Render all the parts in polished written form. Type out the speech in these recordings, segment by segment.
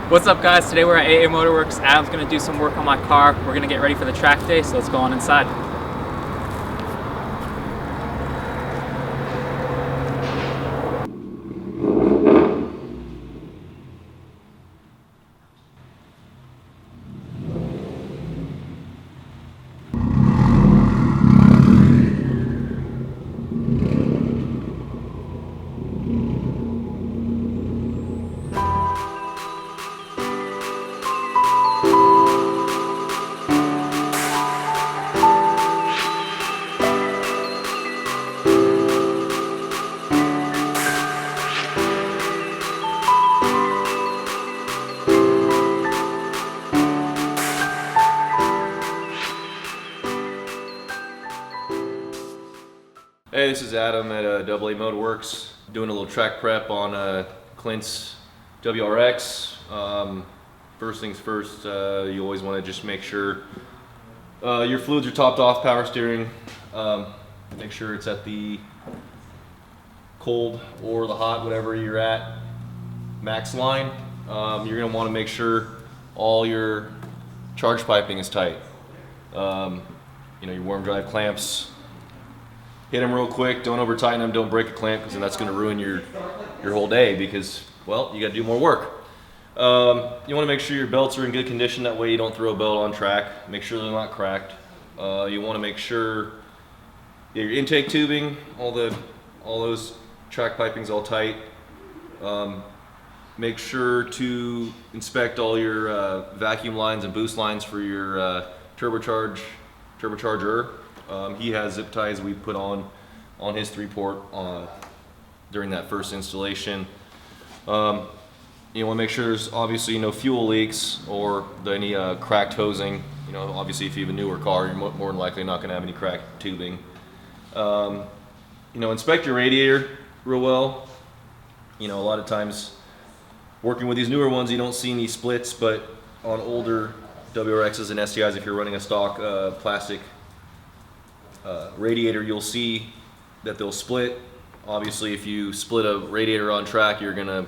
What's up guys, today we're at AAMotorworks. Adam's going to do some work on my car. We're going to get ready for the track day, so let's go on inside. Hey, this is Adam at AAMotorworks, doing a little track prep on Clint's WRX. First things first, you always want to just make sure your fluids are topped off, power steering. Make sure it's at the cold or the hot, whatever you're at, max line. You're going to want to make sure all your charge piping is tight. Your warm drive clamps, hit them real quick, don't over tighten them, don't break a clamp, because then that's going to ruin your whole day, because, well, you got to do more work. You want to make sure your belts are in good condition, that way you don't throw a belt on track. Make sure they're not cracked. You want to make sure your intake tubing, all those track piping's all tight. Make sure to inspect all your vacuum lines and boost lines for your turbocharger. He has zip ties we put on his 3-port during that first installation. You want to make sure there's obviously no fuel leaks or any cracked hosing. Obviously if you have a newer car, you're more than likely not going to have any cracked tubing. Inspect your radiator real well. A lot of times working with these newer ones, you don't see any splits, but on older WRXs and STIs, if you're running a stock plastic radiator, you'll see that they'll split. Obviously, if you split a radiator on track, you're either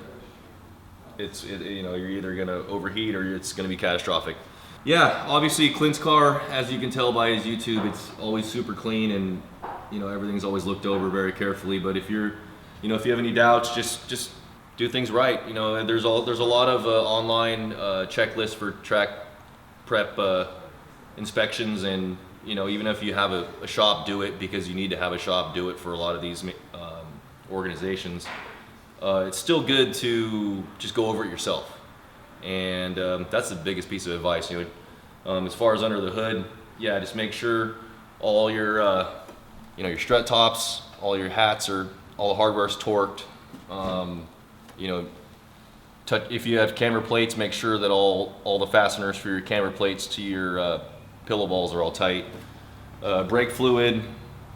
gonna overheat or it's gonna be catastrophic. Yeah, obviously Clint's car, as you can tell by his YouTube, it's always super clean, and everything's always looked over very carefully. But if you have any doubts, just do things right. There's a lot of online checklists for track prep inspections, and even if you have a shop do it, because you need to have a shop do it for a lot of these organizations, it's still good to just go over it yourself. And that's the biggest piece of advice. As far as under the hood, yeah, just make sure all your your strut tops, all your hats, all the hardware's torqued. If you have camber plates, make sure that all the fasteners for your camber plates to your pillow balls are all tight. Brake fluid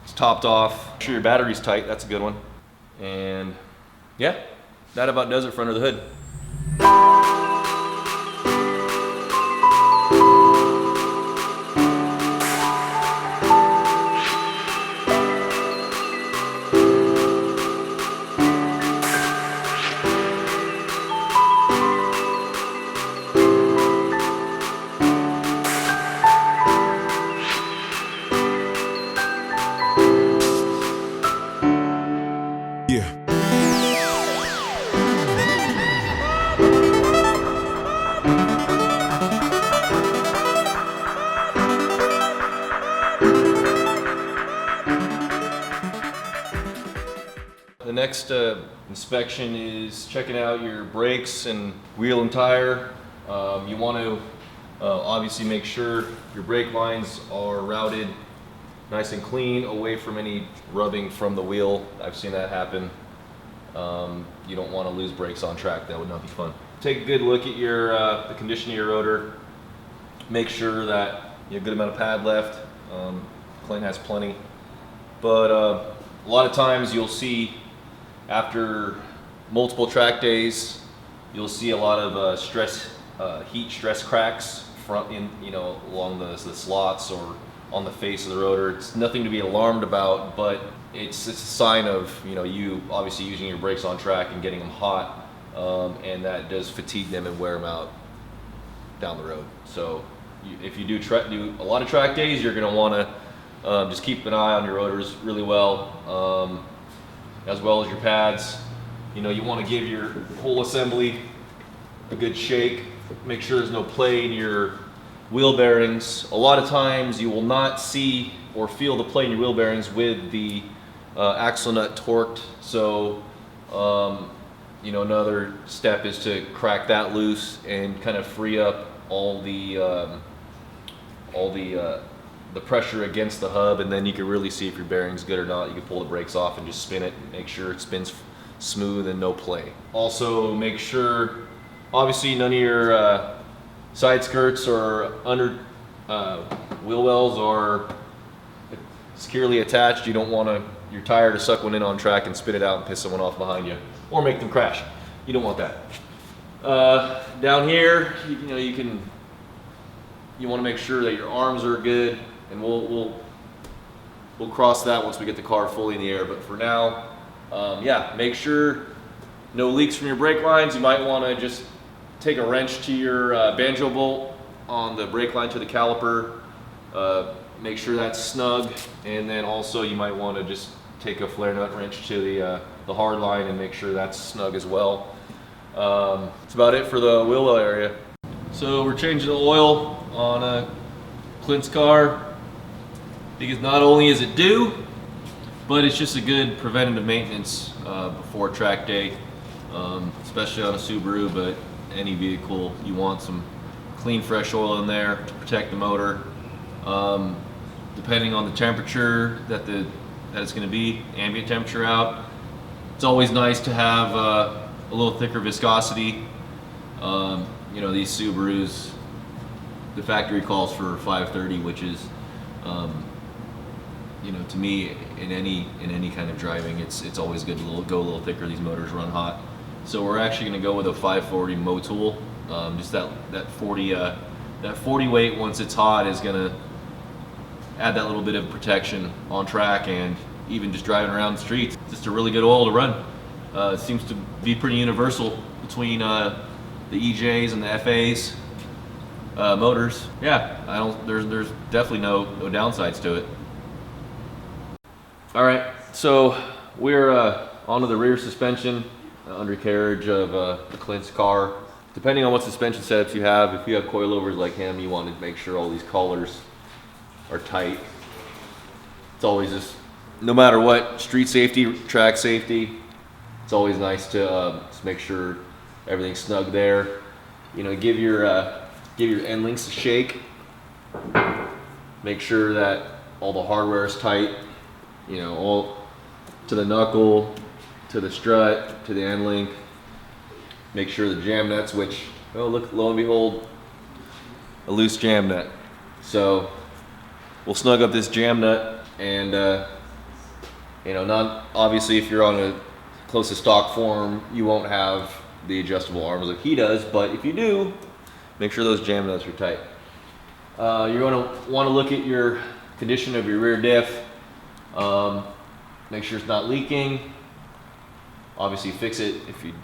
is topped off. Make sure your battery's tight, that's a good one. And yeah, that about does it for under the hood. The next inspection is checking out your brakes and wheel and tire. You want to obviously make sure your brake lines are routed nice and clean, away from any rubbing from the wheel. I've seen that happen. You don't want to lose brakes on track. That would not be fun. Take a good look at the condition of your rotor. Make sure that you have a good amount of pad left. Clint has plenty. But a lot of times you'll see, after multiple track days, you'll see a lot of heat stress cracks along the slots or on the face of the rotor. It's nothing to be alarmed about, but it's a sign of you obviously using your brakes on track and getting them hot. and that does fatigue them and wear them out down the road. So if you do a lot of track days, you're going to want to just keep an eye on your rotors really well, as well as your pads. You know, you want to give your whole assembly a good shake. Make sure there's no play in your wheel bearings. A lot of times you will not see or feel the play in your wheel bearings with the axle nut torqued. So you know, another step is to crack that loose and kind of free up all the pressure against the hub, and then you can really see if your bearing's good or not. You can pull the brakes off and just spin it and make sure it spins smooth and no play. Also make sure, obviously, none of your side skirts or under wheel wells are securely attached. You don't want your tire to suck one in on track and spit it out and piss someone off behind you, or make them crash. You don't want that. Down here, you want to make sure that your arms are good, and we'll cross that once we get the car fully in the air. But for now, yeah, make sure no leaks from your brake lines. You might want to just take a wrench to your banjo bolt on the brake line to the caliper. Make sure that's snug, and then also you might want to just take a flare nut wrench to the hard line and make sure that's snug as well. That's about it for the wheel well area. So we're changing the oil on Clint's car, because not only is it due, but it's just a good preventative maintenance before track day, especially on a Subaru, but any vehicle. You want some clean, fresh oil in there to protect the motor. Depending on the temperature that it's going to be, ambient temperature out, it's always nice to have a little thicker viscosity. You know, these Subarus, the factory calls for 530, which is, you know, to me, in any kind of driving, it's always good to go a little thicker. These motors run hot, so we're actually going to go with a 540 Motul. Just that 40 weight, once it's hot, is going to add that little bit of protection on track, and even just driving around the streets. It's just a really good oil to run. It seems to be pretty universal between the EJs and the FAs motors. Yeah, there's definitely no downsides to it. All right, so we're onto the rear suspension, undercarriage of the Clint's car. Depending on what suspension setups you have, if you have coilovers like him, you want to make sure all these collars are tight. It's always just, no matter what, street safety, track safety, it's always nice to just make sure everything's snug there. You know, give your end links a shake. Make sure that all the hardware is tight. You know, all to the knuckle, to the strut, to the end link. Make sure the jam nuts, which, oh look, lo and behold, a loose jam nut. So we'll snug up this jam nut, and you know, not obviously if you're on a close to stock form, you won't have the adjustable arms like he does, but if you do, make sure those jam nuts are tight. You're going to want to look at your condition of your rear diff. Make sure it's not leaking. Obviously fix it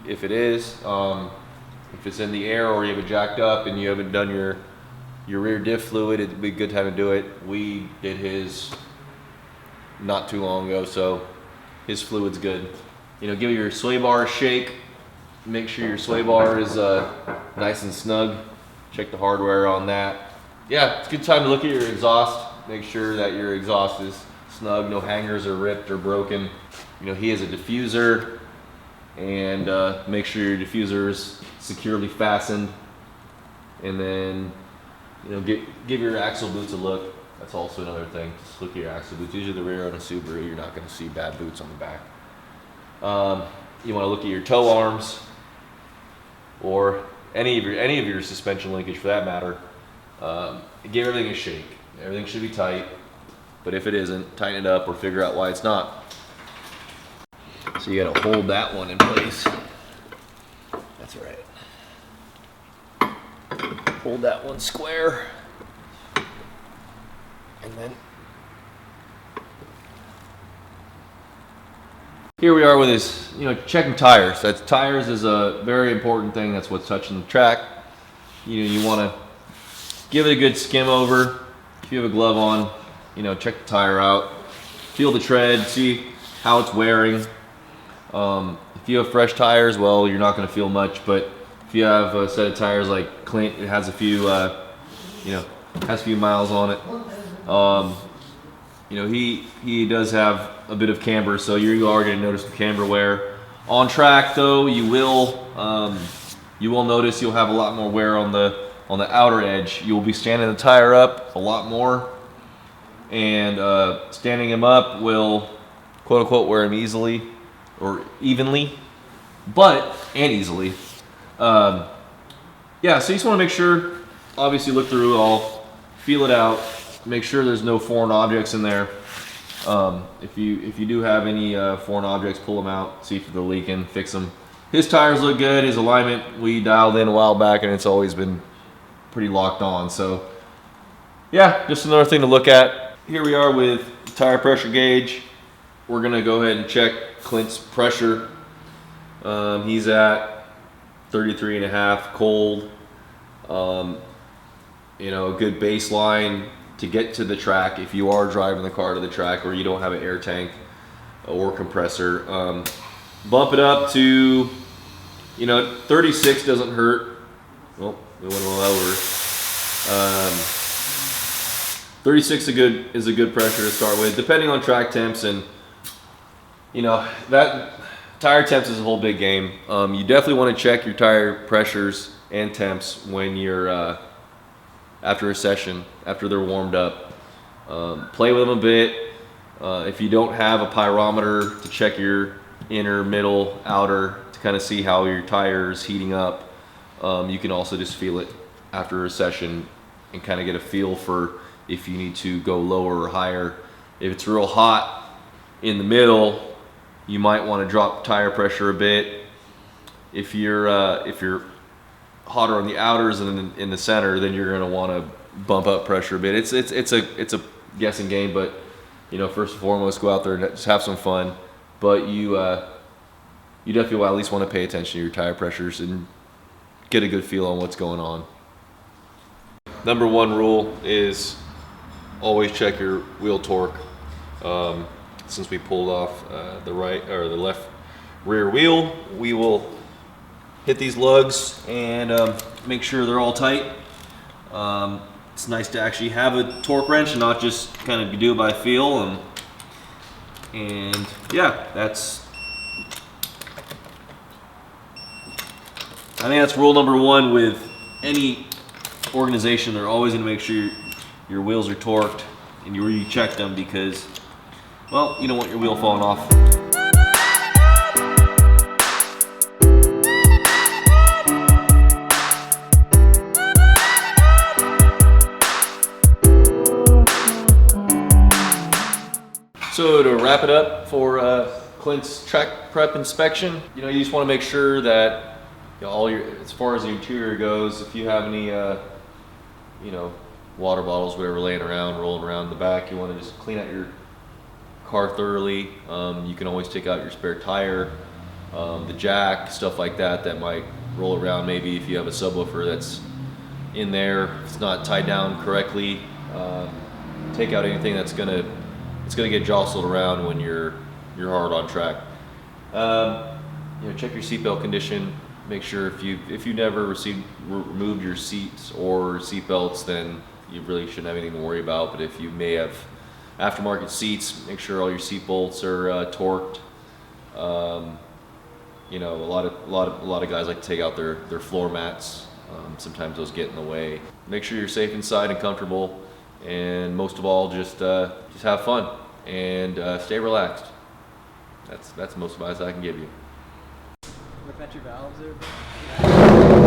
if it is. If it's in the air or you have it jacked up and you haven't done your rear diff fluid, it'd be a good time to do it. We did his not too long ago, so his fluid's good. You know, give your sway bar a shake. Make sure your sway bar is nice and snug. Check the hardware on that. Yeah, it's a good time to look at your exhaust. Make sure that your exhaust is snug, no hangers are ripped or broken. You know, he has a diffuser, and make sure your diffuser is securely fastened. And then, you know, give your axle boots a look. That's also another thing. Just look at your axle boots. Usually the rear on a Subaru, you're not going to see bad boots on the back. You want to look at your toe arms, or any of your suspension linkage for that matter. Give everything a shake. Everything should be tight, but if it isn't, tighten it up or figure out why it's not. So you got to hold that one in place. That's right. Hold that one square, and then Here we are with this, checking tires. Tires is a very important thing. That's what's touching the track. You want to give it a good skim over. If you have a glove on, check the tire out, feel the tread, see how it's wearing. If you have fresh tires, well, you're not going to feel much. But if you have a set of tires like Clint, it has a few, has a few miles on it. He does have a bit of camber, so you are going to notice the camber wear. On track, though, you will notice you'll have a lot more wear on the outer edge. You'll be standing the tire up a lot more, and standing him up will, quote unquote, wear him easily or evenly, and easily. So you just want to make sure, obviously, look through it all, feel it out. Make sure there's no foreign objects in there. If you do have any foreign objects, pull them out, see if they're leaking, fix them. His tires look good. His alignment we dialed in a while back, and it's always been pretty locked on. So yeah, just another thing to look at. Here we are with the tire pressure gauge. We're gonna go ahead and check Clint's pressure. He's at 33.5 cold. A good baseline to get to the track if you are driving the car to the track or you don't have an air tank or compressor. Bump it up to, 36 doesn't hurt. Well, we went a little over. 36 is a good pressure to start with, depending on track temps, and that tire temps is a whole big game. You definitely want to check your tire pressures and temps when you're after a session, after they're warmed up. Play with them a bit. If you don't have a pyrometer to check your inner, middle, outer to kind of see how your tire is heating up, you can also just feel it after a session and kind of get a feel for if you need to go lower or higher. If it's real hot in the middle, you might want to drop tire pressure a bit. If you're hotter on the outers and in the center, then you're going to want to bump up pressure a bit. It's a guessing game, but first and foremost, go out there and just have some fun. But you definitely will at least want to pay attention to your tire pressures and get a good feel on what's going on. Number one rule is always check your wheel torque. Since we pulled off the right or the left rear wheel, we will hit these lugs and make sure they're all tight. It's nice to actually have a torque wrench and not just kind of do it by feel. And yeah, I think that's rule number one with any organization. They're always going to make sure your wheels are torqued and you recheck them because, well, you don't want your wheel falling off. So to wrap it up for Clint's track prep inspection, you just want to make sure that all as far as the interior goes, if you have any water bottles, whatever, laying around, rolling around in the back, you want to just clean out your car thoroughly. You can always take out your spare tire, the jack, stuff like that might roll around. Maybe if you have a subwoofer that's in there, if it's not tied down correctly, take out anything that's gonna get jostled around when you're hard on track. Check your seatbelt condition. Make sure if you never removed your seats or seatbelts, then you really shouldn't have anything to worry about. But if you may have aftermarket seats, make sure all your seat bolts are torqued. A lot of guys like to take out their floor mats. Sometimes those get in the way. Make sure you're safe inside and comfortable, and most of all, just have fun and stay relaxed. That's most advice I can give you. Look at your valves there, bro.